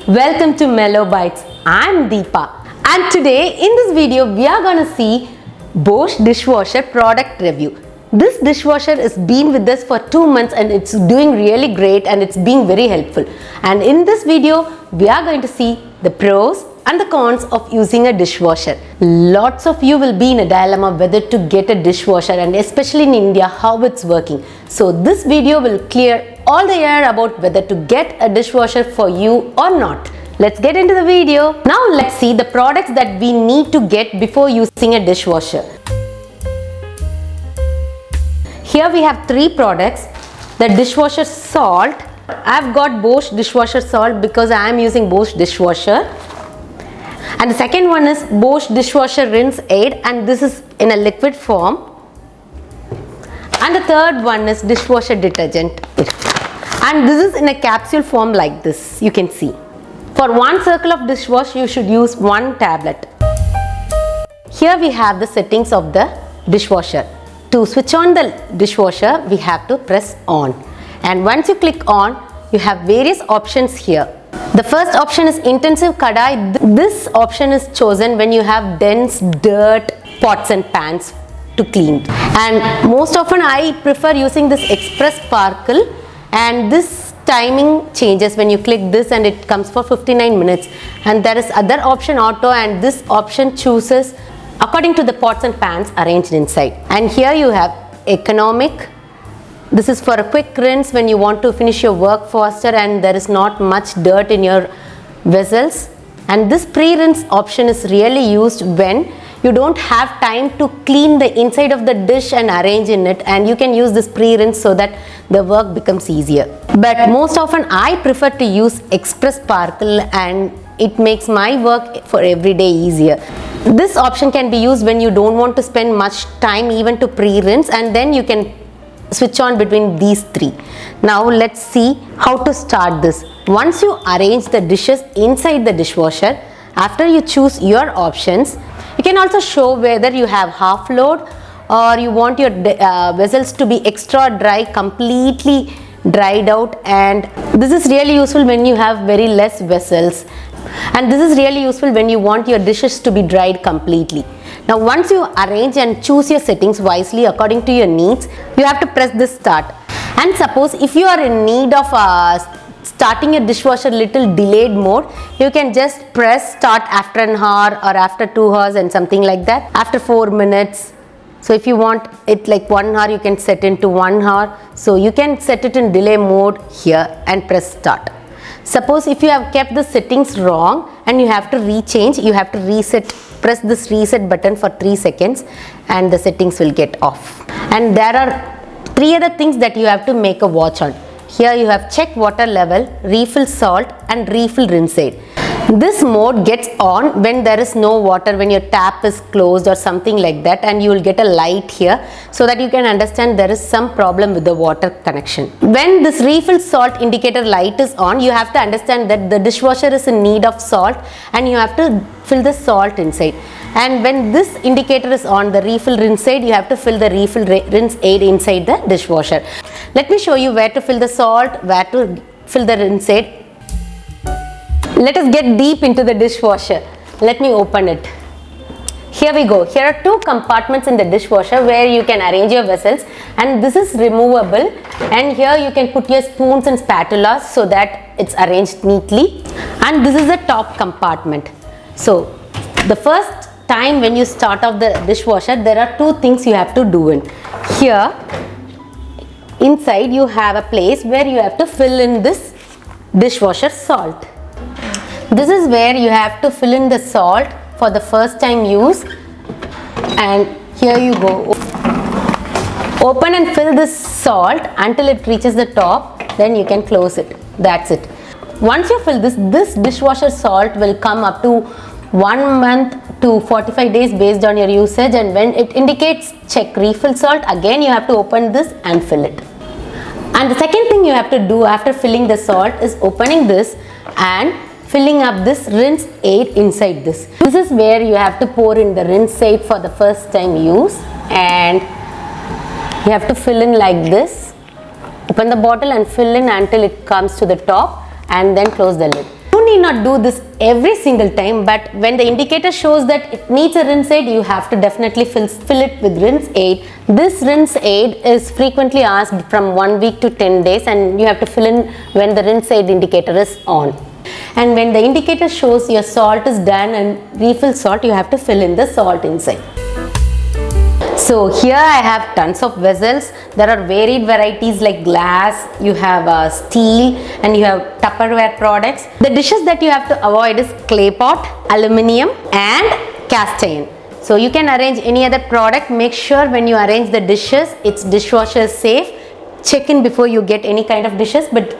Welcome to MellowBites. I'm Deepa, and today in this video we are gonna see Bosch Dishwasher product review. This dishwasher has been with us for 2 months and it's doing really great and it's being very helpful. And in this video we are going to see the pros and the cons of using a dishwasher. Lots of you will be in a dilemma whether to get a dishwasher, and especially in India how it's working. So this video will clear all the air about whether to get a dishwasher for you or not. Let's get into the video. Now let's see the products that we need to get before using a dishwasher. Here we have 3 products. The Dishwasher Salt. I've got Bosch Dishwasher Salt because I am using Bosch Dishwasher. And the second one is Bosch Dishwasher Rinse Aid, and this is in a liquid form. And the third one is dishwasher detergent, and this is in a capsule form like this, you can see. For 1 circle of dishwash you should use 1 tablet. Here we have the settings of the dishwasher. To switch on the dishwasher we have to press on, and once you click on you have various options here. The first option is intensive kadai. This option is chosen when you have dense dirt pots and pans to clean, and most often I prefer using this express sparkle, and this timing changes when you click this and it comes for 59 minutes. And there is other option auto, and this option chooses according to the pots and pans arranged inside. And here you have economic. This is for a quick rinse when you want to finish your work faster and there is not much dirt in your vessels. And this pre-rinse option is really used when you don't have time to clean the inside of the dish and arrange in it, and you can use this pre-rinse so that the work becomes easier. But most often I prefer to use express sparkle, and it makes my work for every day easier. This option can be used when you don't want to spend much time even to pre-rinse, and then you can switch on between these 3. Now let's see how to start this. Once you arrange the dishes inside the dishwasher, after you choose your options, you can also show whether you have half load or you want your vessels to be extra dry, completely dried out. And this is really useful when you have very less vessels, and this is really useful when you want your dishes to be dried completely. Now once you arrange and choose your settings wisely according to your needs, you have to press this start. And suppose if you are in need of starting your dishwasher little delayed mode, you can just press start after an hour or after 2 hours and something like that, after 4 minutes. So if you want it like 1 hour, you can set into 1 hour. So you can set it in delay mode here and press start. Suppose if you have kept the settings wrong and you have to rechange, you have to reset. Press this reset button for 3 seconds and the settings will get off. And there are 3 other things that you have to make a watch on. Here you have check water level, refill salt and refill rinse aid. This mode gets on when there is no water, when your tap is closed or something like that, and you will get a light here so that you can understand there is some problem with the water connection. When this refill salt indicator light is on, you have to understand that the dishwasher is in need of salt and you have to fill the salt inside. And when this indicator is on, the refill rinse aid, you have to fill the refill rinse aid inside the dishwasher. Let me show you where to fill the salt, where to fill the rinse aid. Let us get deep into the dishwasher. Let me open it. Here we go. Here are 2 compartments in the dishwasher where you can arrange your vessels, and this is removable, and here you can put your spoons and spatulas so that it's arranged neatly. And this is the top compartment. So the first time when you start off the dishwasher, there are 2 things you have to do in. Here inside you have a place where you have to fill in this dishwasher salt. This is where you have to fill in the salt for the first time use, and here you go. Open and fill this salt until it reaches the top, then you can close it. That's it. Once you fill this dishwasher salt will come up to 1 month to 45 days based on your usage, and when it indicates check refill salt, again you have to open this and fill it. And the second thing you have to do after filling the salt is opening this and filling up this rinse aid inside this. This is where you have to pour in the rinse aid for the first time use, and you have to fill in like this. Open the bottle and fill in until it comes to the top and then close the lid. You need not do this every single time, but when the indicator shows that it needs a rinse aid, you have to definitely fill it with rinse aid. This rinse aid is frequently asked from 1 week to 10 days, and you have to fill in when the rinse aid indicator is on. And when the indicator shows your salt is done and refill salt, you have to fill in the salt inside. So here I have tons of vessels. There are varied varieties like glass, you have steel, and you have Tupperware products. The dishes that you have to avoid is clay pot, aluminium and cast iron. So you can arrange any other product. Make sure when you arrange the dishes, it's dishwasher safe. Check in before you get any kind of dishes, but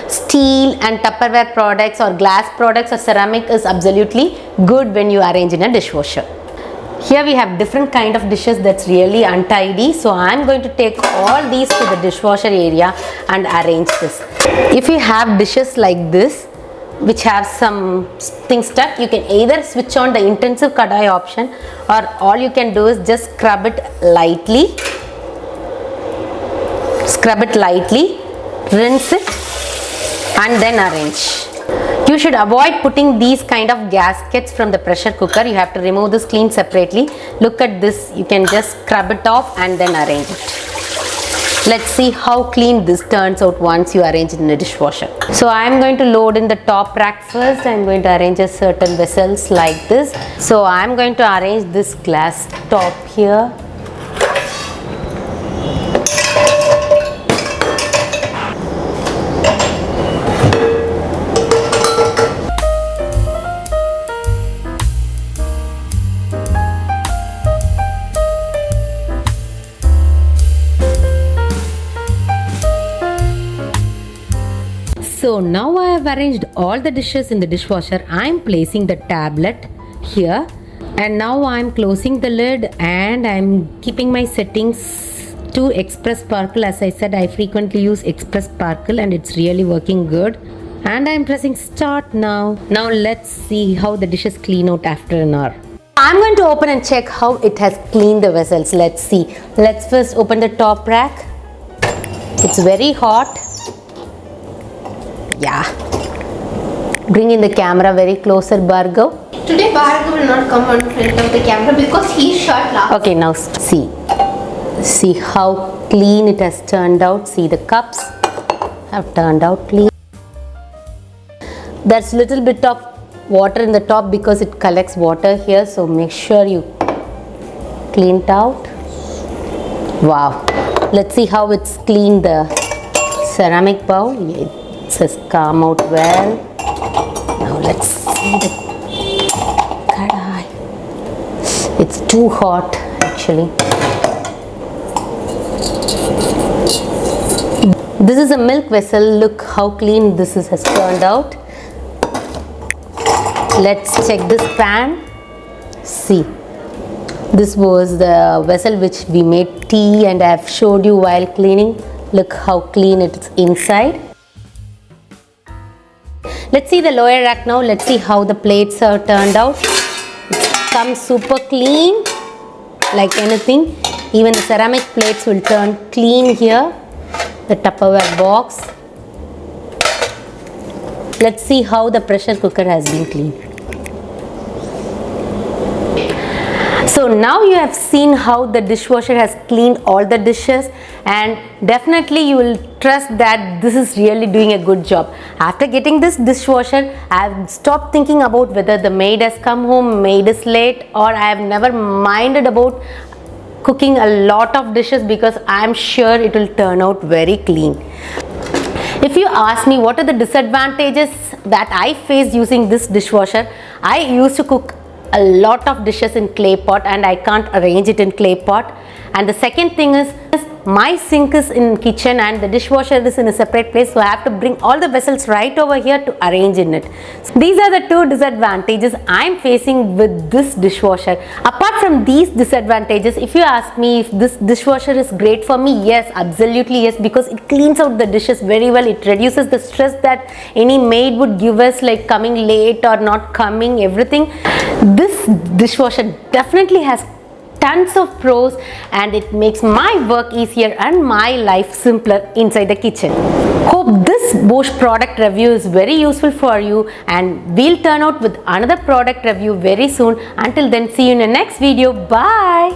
steel and Tupperware products or glass products or ceramic is absolutely good when you arrange in a dishwasher. Here we have different kind of dishes that's really untidy, so I'm going to take all these to the dishwasher area and arrange this. If you have dishes like this which have some things stuck, you can either switch on the intensive kadai option, or all you can do is just scrub it lightly, rinse it and then arrange. You should avoid putting these kind of gaskets from the pressure cooker. You have to remove this clean separately. Look at this, you can just scrub it off and then arrange it. Let's see how clean this turns out once you arrange it in a dishwasher. So I am going to load in the top rack first. I am going to arrange a certain vessels like this. So I am going to arrange this glass top here. So now I have arranged all the dishes in the dishwasher. I am placing the tablet here, and now I am closing the lid and I am keeping my settings to Express Sparkle. As I said, I frequently use Express Sparkle and it's really working good. And I am pressing start now. Now let's see how the dishes clean out after an hour. I'm going to open and check how it has cleaned the vessels. Let's see. Let's first open the top rack. It's very hot. Yeah. Bring in the camera very closer, Bhargav. Today Bhargav will not come on front of the camera because he shot last. Okay, now see. See how clean it has turned out. See, the cups have turned out clean. There's little bit of water in the top because it collects water here, so make sure you clean it out. Wow. Let's see how it's cleaned the ceramic bowl. It says come out well. Now let's see the kadai. It's too hot actually. This is a milk vessel. Look how clean this has turned out. Let's check this pan. See, this was the vessel which we made tea and I have showed you while cleaning. Look how clean it is inside. Let's see the lower rack now. Let's see how the plates are turned out. It comes super clean like anything. Even the ceramic plates will turn clean here. The Tupperware box. Let's see how the pressure cooker has been cleaned. So now you have seen how the dishwasher has cleaned all the dishes, and definitely you will trust that this is really doing a good job. After getting this dishwasher, I have stopped thinking about whether the maid has come home, maid is late, or I have never minded about cooking a lot of dishes because I am sure it will turn out very clean. If you ask me what are the disadvantages that I faced using this dishwasher, I used to cook a lot of dishes in clay pot and I can't arrange it in clay pot. And the second thing is my sink is in kitchen and the dishwasher is in a separate place, so I have to bring all the vessels right over here to arrange in it. So these are the two disadvantages I'm facing with this dishwasher. Apart from these disadvantages, if you ask me if this dishwasher is great for me, yes, absolutely yes, because it cleans out the dishes very well. It reduces the stress that any maid would give us, like coming late or not coming, everything. This dishwasher definitely has tons of pros and it makes my work easier and my life simpler inside the kitchen. Hope this Bosch product review is very useful for you, and we'll turn out with another product review very soon. Until then, see you in the next video. Bye.